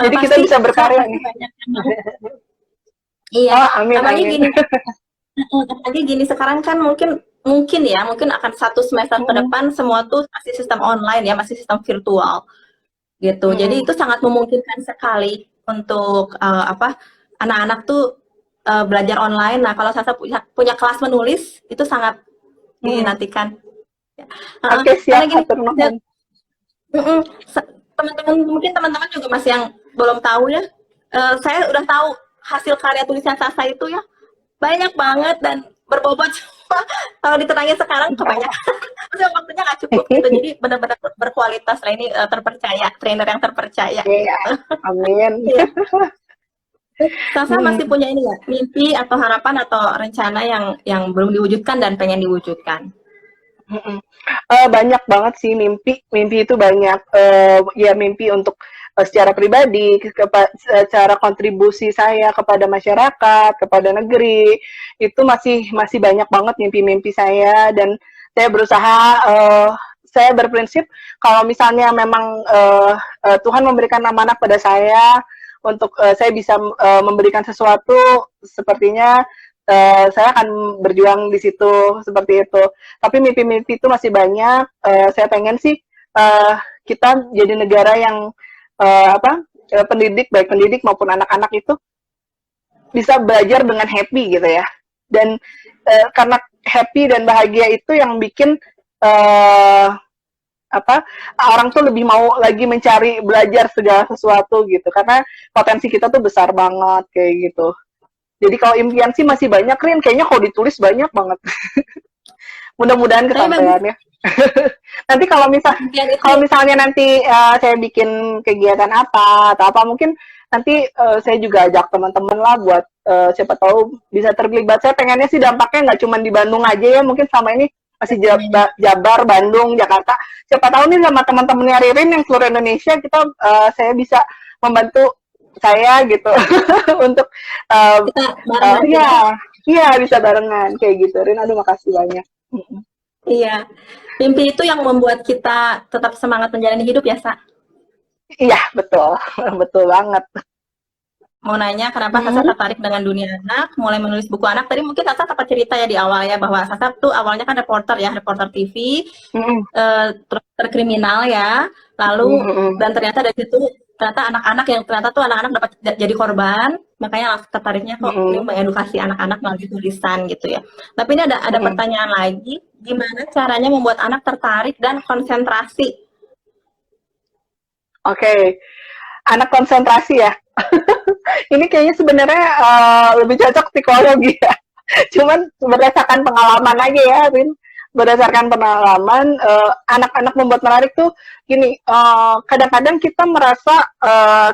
Jadi kita bisa berkarya nih. Iya, amin. Apalagi gini sekarang kan mungkin akan satu semester ke depan semua tuh masih sistem online ya, masih sistem virtual gitu. Jadi itu sangat memungkinkan sekali untuk anak-anak tuh belajar online. Nah, kalau Sasa punya kelas menulis itu sangat dinantikan. Oke, siap. Teman-teman juga masih yang belum tahu ya. Saya udah tahu hasil karya tulisan Sasa itu ya banyak banget dan berbobot semua. Kalau diterangin sekarang kebanyakan, waktunya nggak cukup gitu. Jadi benar-benar berkualitas lah, ini terpercaya, trainer yang terpercaya. Iya, amin. Sasa masih punya ini ya, mimpi atau harapan atau rencana yang belum diwujudkan dan pengen diwujudkan? Banyak banget sih mimpi itu banyak. Ya mimpi untuk secara pribadi, cara kontribusi saya kepada masyarakat, kepada negeri, itu masih banyak banget mimpi-mimpi saya, dan saya berusaha, saya berprinsip kalau misalnya memang Tuhan memberikan amanah pada saya untuk saya bisa memberikan sesuatu, sepertinya saya akan berjuang di situ seperti itu. Tapi mimpi-mimpi itu masih banyak. Saya pengen sih kita jadi negara yang pendidik, baik pendidik maupun anak-anak itu bisa belajar dengan happy gitu ya. Dan karena happy dan bahagia itu yang bikin orang tuh lebih mau lagi mencari belajar segala sesuatu gitu, karena potensi kita tuh besar banget kayak gitu. Jadi kalau impian sih masih banyak, Rin, kayaknya kalau ditulis banyak banget. Mudah-mudahan kesampaian ya. Nanti Impian itu kalau misalnya nanti saya bikin kegiatan apa atau apa, mungkin nanti saya juga ajak teman-teman lah buat siapa tahu bisa terlibat. Saya pengennya sih dampaknya nggak cuma di Bandung aja ya, mungkin sama ini masih Jabar, Bandung, Jakarta. Siapa tahu nih sama teman-temannya Ririn yang seluruh Indonesia kita saya bisa membantu saya gitu untuk kita barengan ya. ya iya bisa barengan kayak gitu. Rin, aduh makasih banyak. Iya. Mimpi itu yang membuat kita tetap semangat menjalani hidup ya, Sa. Iya betul betul banget. Mau nanya kenapa Sasa tertarik dengan dunia anak, mulai menulis buku anak. Tadi mungkin Sasa sempat cerita ya di awal ya bahwa Sasa tuh awalnya kan reporter ya, reporter TV, terus kriminal ya, lalu dan ternyata dari situ ternyata anak-anak yang ternyata tuh anak-anak dapat jadi korban, makanya langsung tertariknya kok ini mengedukasi anak-anak melalui tulisan gitu ya. Tapi ini ada pertanyaan lagi, gimana caranya membuat anak tertarik dan konsentrasi? Oke. Anak konsentrasi ya. Ini kayaknya sebenarnya lebih cocok psikologi ya. Cuman berdasarkan pengalaman aja ya, Rin. Berdasarkan pengalaman, anak-anak membuat menarik tuh gini, kadang-kadang kita merasa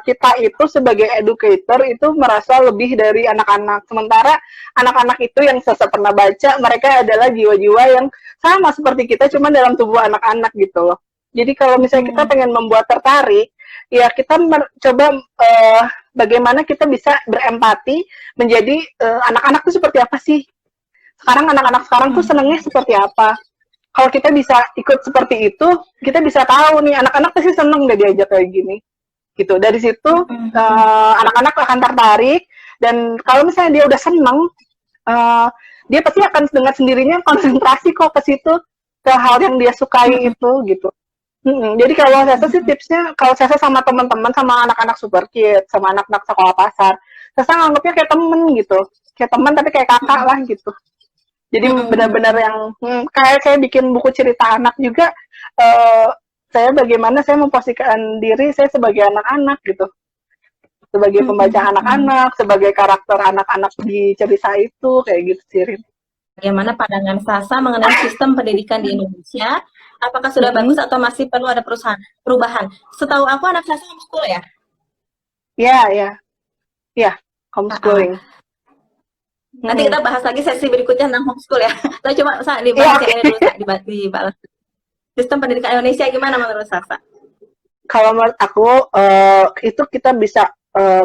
kita itu sebagai educator itu merasa lebih dari anak-anak. Sementara anak-anak itu yang saya pernah baca, mereka adalah jiwa-jiwa yang sama seperti kita, cuma dalam tubuh anak-anak gitu loh. Jadi kalau misalnya kita pengen membuat tertarik, ya kita coba bagaimana kita bisa berempati menjadi anak-anak tuh seperti apa sih? Sekarang anak-anak sekarang tuh senangnya seperti apa? Kalau kita bisa ikut seperti itu, kita bisa tahu nih anak-anak pasti seneng deh diajak kayak gini. Gitu. Dari situ anak-anak akan tertarik dan kalau misalnya dia udah seneng, dia pasti akan dengan sendirinya konsentrasi kok ke situ ke hal yang dia sukai itu gitu. Jadi kalau saya sih tipsnya, kalau saya sama teman-teman, sama anak-anak super kid, sama anak-anak sekolah pasar, saya nganggapnya kayak temen gitu, kayak teman tapi kayak kakak lah gitu. Jadi benar-benar yang kayak saya bikin buku cerita anak juga, saya bagaimana saya memposisikan diri saya sebagai anak-anak gitu, sebagai pembaca anak-anak, sebagai karakter anak-anak di cerita itu kayak gitu sih. Bagaimana pandangan Sasa mengenai sistem pendidikan di Indonesia? Apakah sudah bagus atau masih perlu ada perubahan? Setahu aku anak Sasa homeschool ya? Iya, homeschooling. Nanti kita bahas lagi sesi berikutnya tentang homeschool ya. Tapi cuma dibahas yang ini dulu, dibalas. Sistem pendidikan Indonesia gimana menurut Sasa? Kalau menurut aku itu kita bisa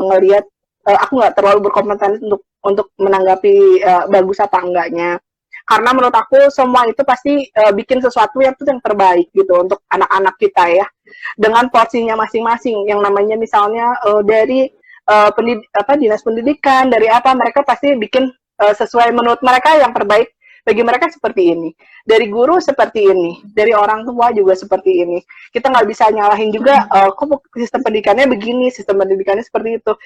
ngelihat, aku nggak terlalu berkomentar untuk menanggapi bagus apa enggaknya. Karena menurut aku semua itu pasti bikin sesuatu yang terbaik gitu untuk anak-anak kita ya. Dengan porsinya masing-masing. Yang namanya misalnya dari dinas pendidikan, dari apa mereka pasti bikin sesuai menurut mereka yang terbaik bagi mereka seperti ini. Dari guru seperti ini, dari orang tua juga seperti ini. Kita nggak bisa nyalahin juga kok sistem pendidikannya begini, sistem pendidikannya seperti itu.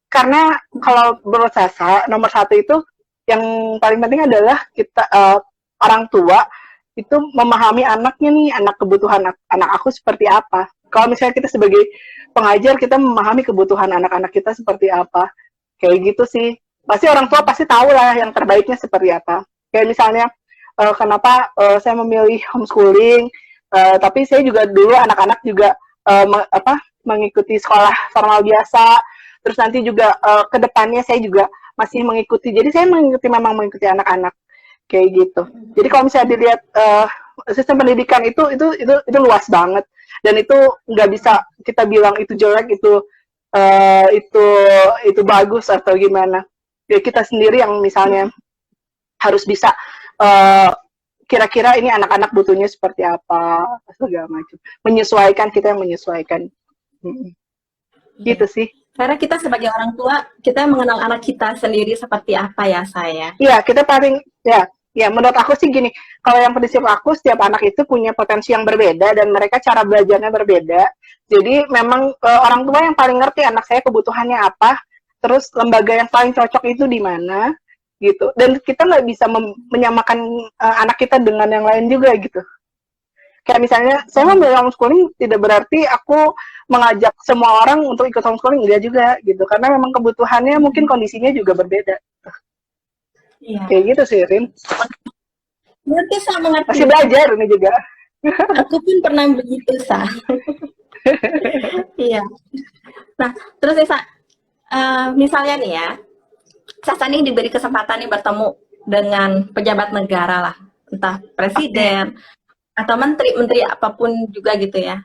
Karena kalau menurut Sasa, nomor satu itu yang paling penting adalah kita orang tua itu memahami anaknya nih, anak kebutuhan anak aku seperti apa. Kalau misalnya kita sebagai pengajar, kita memahami kebutuhan anak-anak kita seperti apa. Kayak gitu sih. Pasti orang tua pasti tahu lah yang terbaiknya seperti apa. Kayak misalnya, kenapa saya memilih homeschooling, tapi saya juga dulu anak-anak juga mengikuti sekolah formal biasa, terus nanti juga ke depannya saya juga masih mengikuti. Jadi saya memang mengikuti anak-anak kayak gitu. Jadi kalau misalnya dilihat sistem pendidikan itu luas banget dan itu nggak bisa kita bilang itu jelek, itu bagus atau gimana. Ya kita sendiri yang misalnya harus bisa kira-kira ini anak-anak butuhnya seperti apa segala macam. Menyesuaikan, kita yang menyesuaikan. Gitu sih. Karena kita sebagai orang tua, kita mengenal anak kita sendiri seperti apa ya saya. Iya, kita paling ya menurut aku sih gini, kalau yang prinsip aku setiap anak itu punya potensi yang berbeda dan mereka cara belajarnya berbeda. Jadi memang orang tua yang paling ngerti anak saya kebutuhannya apa, terus lembaga yang paling cocok itu di mana gitu. Dan kita nggak bisa menyamakan anak kita dengan yang lain juga gitu. Kayak misalnya, saya memilih homeschooling tidak berarti aku mengajak semua orang untuk ikut homeschooling, enggak juga gitu. Karena memang kebutuhannya mungkin kondisinya juga berbeda. Iya. Kayak gitu sih, Rin. Berarti saya mengerti. Masih belajar ini juga. Aku pun pernah begitu, Sa. Iya. Nah, terus nih, Sa, misalnya nih ya, Sasa nih diberi kesempatan nih bertemu dengan pejabat negara lah, entah Oke. presiden atau menteri-menteri apapun juga gitu ya.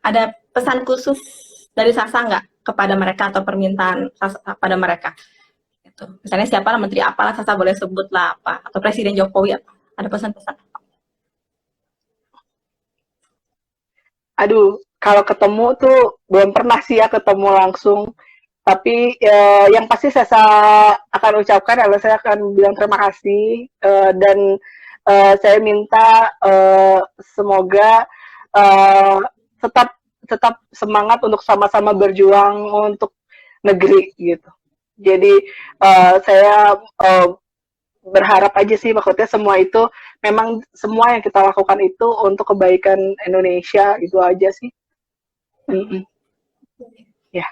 Ada pesan khusus dari Sasa nggak kepada mereka atau permintaan Sasa pada mereka? Gitu. Misalnya siapa lah menteri apalah Sasa boleh sebut lah apa atau Presiden Jokowi apa? Ada pesan-pesan? Aduh, kalau ketemu tuh belum pernah sih ya ketemu langsung. Tapi yang pasti saya akan ucapkan adalah saya akan bilang terima kasih dan saya minta semoga eh, tetap tetap semangat untuk sama-sama berjuang untuk negeri gitu. Jadi saya berharap aja sih maksudnya semua itu memang semua yang kita lakukan itu untuk kebaikan Indonesia itu aja sih. Mm-mm. Ya.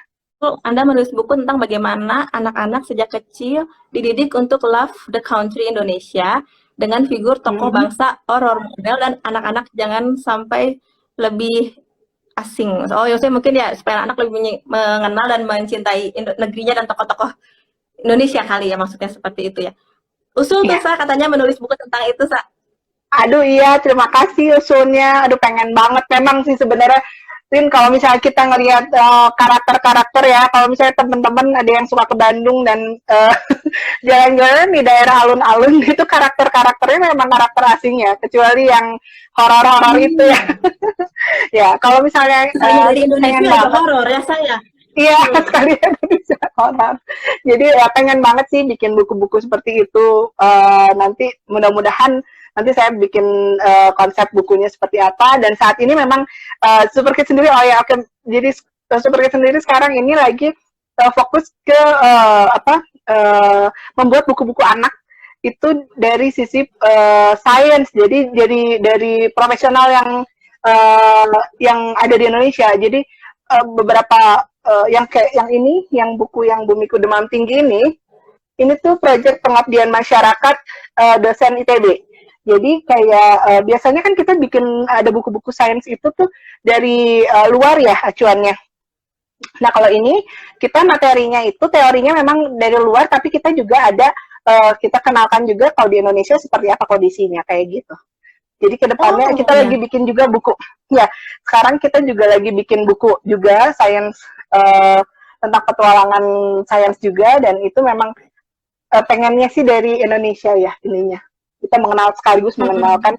Anda menulis buku tentang bagaimana anak-anak sejak kecil dididik untuk love the country Indonesia dengan figur tokoh Mm-mm. bangsa or role model dan anak-anak jangan sampai lebih asing. Oh, ya saya mungkin ya supaya anak lebih mengenal dan mencintai negerinya dan tokoh-tokoh Indonesia kali ya maksudnya seperti itu ya. Usul tuh Ya. Sa katanya menulis buku tentang itu Sa. Aduh iya, terima kasih usulnya. Aduh pengen banget memang sih sebenarnya. Rin, kalau misalnya kita ngelihat karakter-karakter ya, kalau misalnya teman-teman ada yang suka ke Bandung dan jalan-jalan di daerah alun-alun itu karakter-karakternya memang karakter asing ya, kecuali yang horor-horor itu ya. Hmm. Ya, kalau misalnya Misalnya dari Indonesia pengen agak banget. horor ya saya. Iya, Hmm. sekalian bisa horor. Jadi ya pengen banget sih bikin buku-buku seperti itu. Nanti mudah-mudahan nanti saya bikin konsep bukunya seperti apa. Dan saat ini memang Superkid sendiri, oh ya oke. Jadi Superkid sendiri sekarang ini lagi fokus ke membuat buku-buku anak itu dari sisi science. Jadi dari profesional yang ada di Indonesia. Jadi beberapa yang kayak yang ini, yang buku yang Bumiku Demam Tinggi ini tuh proyek pengabdian masyarakat dosen ITB. Jadi kayak biasanya kan kita bikin ada buku-buku sains itu tuh dari luar ya acuannya. Nah kalau ini kita materinya itu teorinya memang dari luar, tapi kita juga ada kita kenalkan juga kalau di Indonesia seperti apa kondisinya kayak gitu. Jadi kedepannya Oh kita lagi ya. bikin juga buku. Ya, sekarang kita juga lagi bikin buku juga sains tentang petualangan sains juga dan itu memang pengennya sih dari Indonesia ya ininya. Kita mengenal sekaligus Hmm. mengenalkan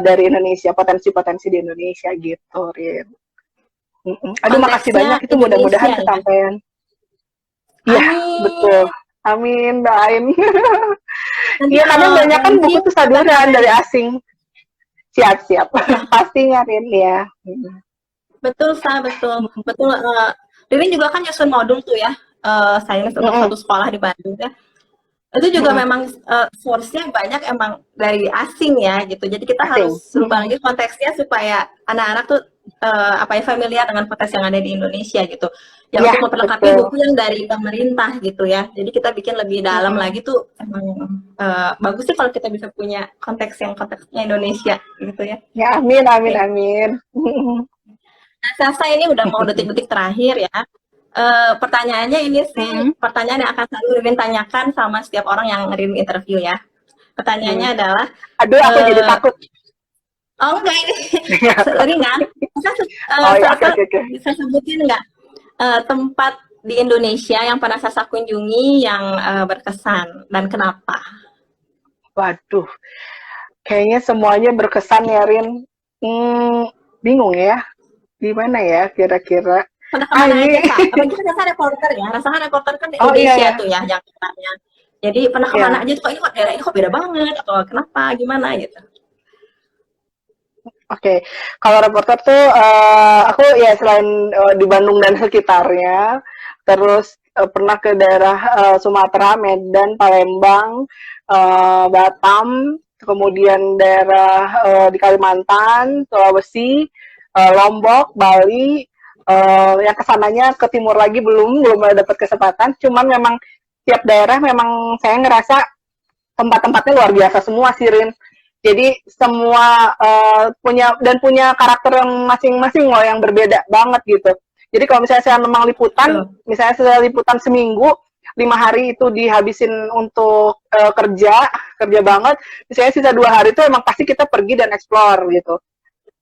dari Indonesia potensi-potensi di Indonesia gitu, Rin. Aduh makasih Konteksnya banyak itu mudah-mudahan Indonesia ya. kesampaian. Iya, betul. Amin. Amin, doain. Nanti Iya, kadang banyak kan Nanti buku tuh saduran dari kabar-kabarin. asing. Siap-siap. Ya, Pastinya, Rin, ya. betul Sa, betul. Betul. Ririn juga kan nyusun modul tuh ya, sains untuk Mm-mm. satu sekolah di Bandung ya. Itu juga Mm-mm. memang source-nya banyak emang dari asing ya gitu. Jadi kita harus Asing. rubah lagi konteksnya supaya anak-anak tuh apa ya familiar dengan konteks yang ada di Indonesia gitu. Ya Iya, untuk memperlengkapi betul. buku yang dari pemerintah gitu ya. Jadi kita bikin lebih dalam Mm-mm. lagi tuh emang bagus sih kalau kita bisa punya konteks yang konteksnya Indonesia gitu ya. Ya, amin, amin, Oke. amin. Nah, Sasa ini udah mau detik-detik terakhir ya. Pertanyaannya ini sih Mm-mm. pertanyaan yang akan selalu Ririn tanyakan sama setiap orang yang Ririn interview ya. Pertanyaannya Mm. adalah, Aduh, aku jadi eh, takut. oh enggak ini ringan, bisa Oh ya, oke, Sasa oke, oke. bisa sebutin nggak tempat di Indonesia yang pernah Sasa kunjungi yang berkesan dan kenapa? Waduh, kayaknya semuanya berkesan ya, Rin. Bingung ya, gimana ya kira-kira. Pernah Ah, kemana aja, ini, Kak? Apalagi kan Sasa reporter ya, rasanya reporter kan di oh iya Indonesia ya, tuh ya yang katanya. Jadi pernah kemana ya. aja tuh, kok ini kok daerah ini kok beda banget, atau kenapa, gimana gitu. Oke, kalau reporter tuh aku ya selain di Bandung dan sekitarnya, terus pernah ke daerah Sumatera, Medan, Palembang, Batam, kemudian daerah di Kalimantan, Sulawesi, Lombok, Bali. Yang kesananya ke timur lagi belum ada dapat kesempatan. Cuman memang tiap daerah memang saya ngerasa tempat-tempatnya luar biasa semua sih, Rin. Jadi semua punya karakter yang masing-masing loh, yang berbeda banget gitu. Jadi kalau misalnya saya memang liputan, misalnya saya liputan seminggu, 5 hari itu dihabisin untuk kerja banget. Misalnya sisa 2 hari itu emang pasti kita pergi dan explore gitu.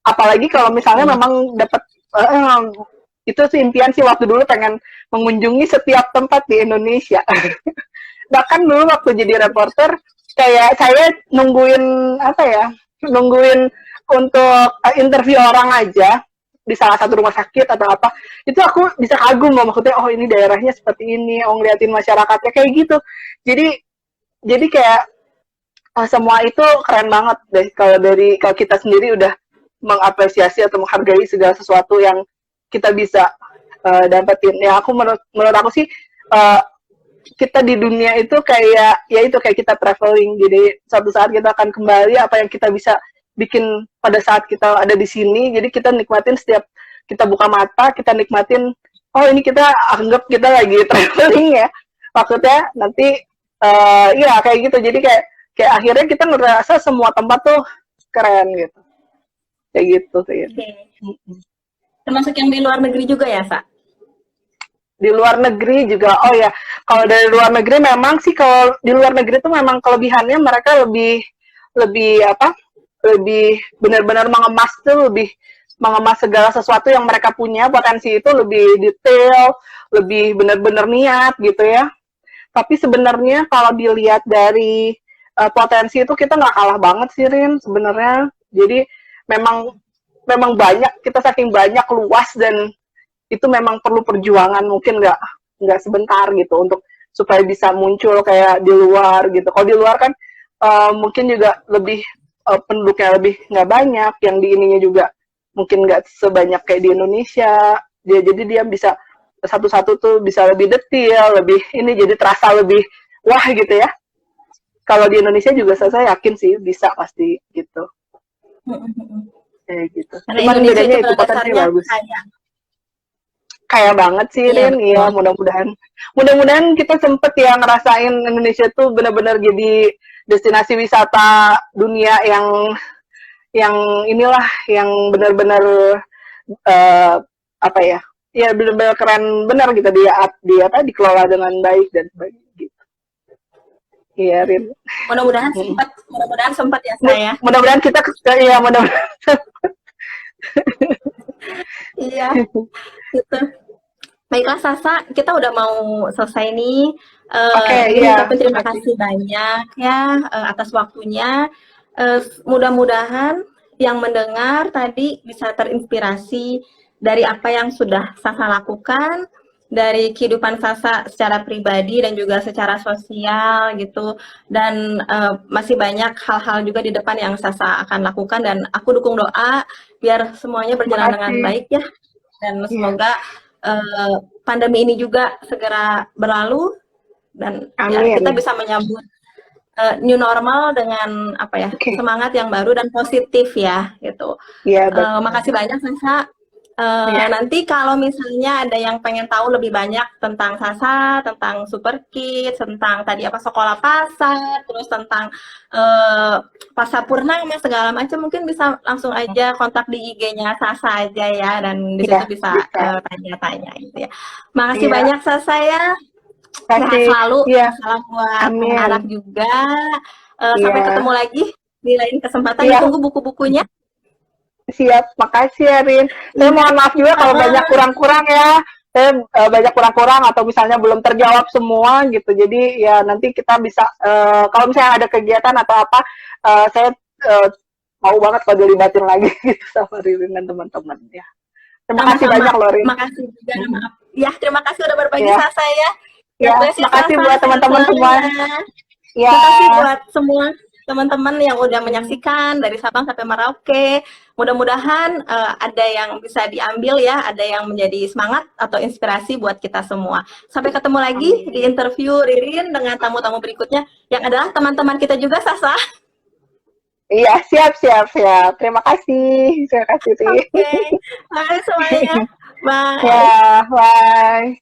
Apalagi kalau misalnya memang dapat itu sih impian sih, waktu dulu pengen mengunjungi setiap tempat di Indonesia. Bahkan dulu waktu jadi reporter, kayak saya nungguin untuk interview orang aja di salah satu rumah sakit atau apa, itu aku bisa kagum loh, maksudnya oh ini daerahnya seperti ini, oh ngeliatin masyarakatnya kayak gitu. Jadi kayak semua itu keren banget deh, kalau kita sendiri udah mengapresiasi atau menghargai segala sesuatu yang kita bisa dapetin. Ya aku menurut aku sih kita di dunia itu kayak kita traveling. Jadi suatu saat kita akan kembali, apa yang kita bisa bikin pada saat kita ada di sini. Jadi kita nikmatin setiap kita buka mata, kita nikmatin, oh ini kita anggap kita lagi traveling ya. Maksudnya nanti ya kayak gitu. Jadi kayak akhirnya kita ngerasa semua tempat tuh keren gitu. Kayak gitu sih. Termasuk yang di luar negeri juga ya, Sa? Di luar negeri juga, oh ya, kalau dari luar negeri memang sih, kalau di luar negeri itu memang kelebihannya mereka lebih benar-benar mengemas segala sesuatu yang mereka punya, potensi itu lebih detail, lebih benar-benar niat gitu ya. Tapi sebenarnya kalau dilihat dari potensi itu kita nggak kalah banget sih, Rin, sebenarnya. Jadi memang banyak, kita saking banyak, luas, dan itu memang perlu perjuangan, mungkin nggak sebentar gitu untuk supaya bisa muncul kayak di luar gitu. Kalau di luar kan mungkin juga lebih penduduknya lebih nggak banyak, yang di ininya juga mungkin nggak sebanyak kayak di Indonesia. Jadi dia bisa satu-satu tuh bisa lebih detail, lebih ini, jadi terasa lebih wah gitu ya. Kalau di Indonesia juga saya yakin sih bisa pasti gitu. Kayak gitu. Karena Cuman Indonesia bedanya itu itu potensi bagus. Kaya banget sih, Iya, Rin. Iya, mudah-mudahan kita sempet ya ngerasain Indonesia tuh benar-benar jadi destinasi wisata dunia yang inilah, yang benar-benar apa ya? Ya benar-benar keren benar gitu, dikelola dengan baik dan sebagainya gitu. Iya, Rin. Mudah-mudahan sempat ya saya. Mudah-mudahan kita ya mudah-mudahan. Iya, gitu. Baiklah Sasa, kita udah mau selesai nih. Iya. Tapi terima kasih banyak ya atas waktunya. Mudah-mudahan yang mendengar tadi bisa terinspirasi dari apa yang sudah Sasa lakukan, dari kehidupan Sasa secara pribadi dan juga secara sosial gitu. Dan masih banyak hal-hal juga di depan yang Sasa akan lakukan, dan aku dukung doa biar semuanya berjalan dengan baik ya. Dan semoga pandemi ini juga segera berlalu, dan ya, kita bisa menyambut new normal dengan semangat yang baru dan positif ya gitu. Makasih banyak Sasa. Nanti kalau misalnya ada yang pengen tahu lebih banyak tentang Sasa, tentang Super Kids, tentang tadi sekolah pasar, terus tentang Pasar Purnama segala macam, mungkin bisa langsung aja kontak di IG-nya Sasa aja ya, dan di situ bisa tanya-tanya gitu ya. Makasih banyak Sasa ya. Sehat selalu. Salam buat anak-anak juga. Sampai ketemu lagi di lain kesempatan. Ditunggu buku-bukunya. Siap, makasih ya, Rin. Saya mohon maaf juga kalau banyak kurang-kurang ya. Saya banyak kurang-kurang atau misalnya belum terjawab semua gitu. Jadi ya nanti kita bisa, kalau misalnya ada kegiatan atau apa, saya mau banget kalau dilibatin lagi gitu sama Ririn dan teman-teman ya. Terima kasih banyak loh, Rin. Terima kasih juga. Ya, terima kasih udah berbagi Sasa ya. Ya, makasih buat teman-teman semua. Ya. Terima kasih buat semua teman-teman yang udah menyaksikan dari Sabang sampai Merauke. Mudah-mudahan ada yang bisa diambil ya, ada yang menjadi semangat atau inspirasi buat kita semua. Sampai ketemu lagi di interview Ririn dengan tamu-tamu berikutnya yang adalah teman-teman kita juga, Sasa. Iya, siap. Terima kasih. Terima kasih, Rin. Oke. Bye semuanya. Bye. Ya, bye.